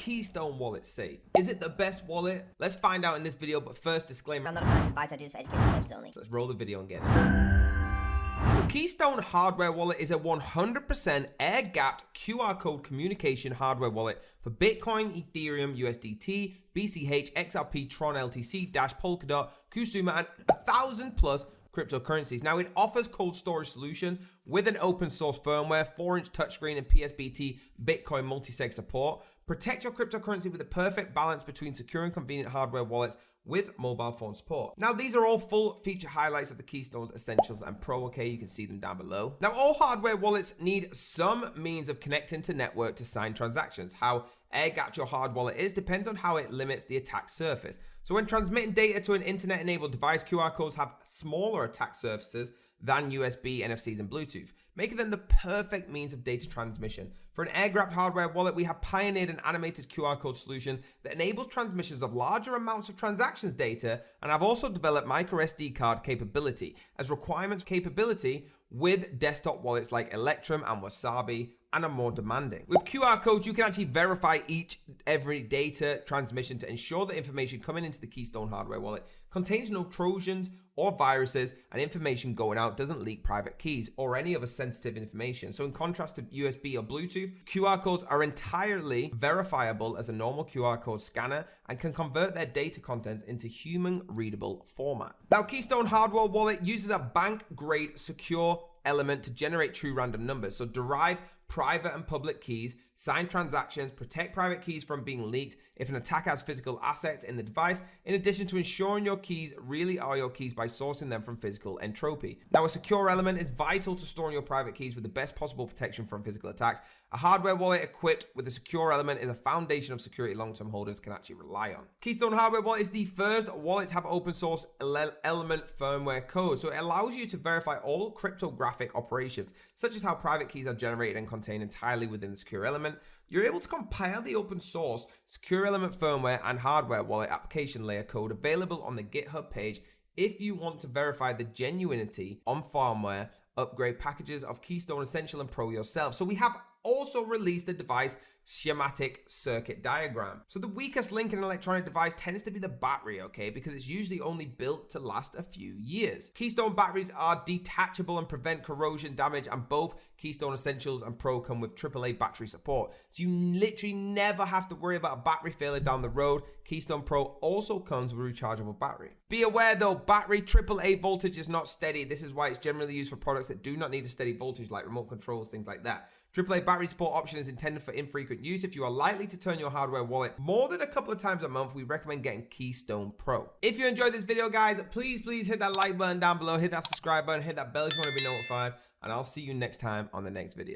Keystone wallet safe? Is it the best wallet? Let's find out in this video, but first, disclaimer. I'm not a financial advisor, I do this for educational purposes only. So let's roll the video and get it. So Keystone hardware wallet is a 100% air-gapped QR code communication hardware wallet for Bitcoin, Ethereum, USDT, BCH, XRP, Tron, LTC, Dash, Polkadot, Kusama, and 1,000 plus cryptocurrencies. Now, it offers cold storage solution with an open source firmware, 4-inch touchscreen, and PSBT Bitcoin multi-sig support. Protect your cryptocurrency with a perfect balance between secure and convenient hardware wallets with mobile phone support. Now, these are all full feature highlights of the Keystone's Essentials and Pro, okay? You can see them down below. Now, all hardware wallets need some means of connecting to network to sign transactions. How air-gapped your hard wallet is depends on how it limits the attack surface. So when transmitting data to an internet-enabled device, QR codes have smaller attack surfaces than USB, NFCs, and Bluetooth, making them the perfect means of data transmission. For an air-gapped hardware wallet, we have pioneered an animated QR code solution that enables transmissions of larger amounts of transactions data, and have also developed micro SD card capability as requirements capability with desktop wallets like Electrum and Wasabi, and are more demanding. With QR codes, you can actually verify every data transmission to ensure that information coming into the Keystone hardware wallet contains no Trojans or viruses, and information going out doesn't leak private keys or any other sensitive information. So in contrast to USB or Bluetooth, QR codes are entirely verifiable as a normal QR code scanner and can convert their data contents into human readable format. Now, Keystone hardware wallet uses a bank-grade secure element to generate true random numbers. So derive private and public keys, sign transactions, protect private keys from being leaked if an attacker has physical assets in the device, in addition to ensuring your keys really are your keys by sourcing them from physical entropy. Now, a secure element is vital to storing your private keys with the best possible protection from physical attacks. A hardware wallet equipped with a secure element is a foundation of security long-term holders can actually rely on. Keystone hardware wallet is the first wallet to have open source element firmware code, so it allows you to verify all cryptographic operations, such as how private keys are generated and contained entirely within the secure element. You're able to compile the open source secure element firmware and hardware wallet application layer code available on the GitHub page if you want to verify the genuinity on firmware upgrade packages of Keystone Essential and Pro yourself. So we have also released the device schematic circuit diagram. So the weakest link in an electronic device tends to be the battery, okay, because it's usually only built to last a few years. Keystone batteries are detachable and prevent corrosion damage, and both Keystone Essentials and Pro come with AAA battery support. So you literally never have to worry about a battery failure down the road. Keystone Pro also comes with a rechargeable battery. Be aware though, battery AAA voltage is not steady. This is why it's generally used for products that do not need a steady voltage like remote controls, things like that. AAA battery support option is intended for infrequent use. If you are likely to turn your hardware wallet more than a couple of times a month, we recommend getting Keystone Pro. If you enjoyed this video, guys, please hit that like button down below, hit that subscribe button, hit that bell if you want to be notified, and I'll see you next time on the next video.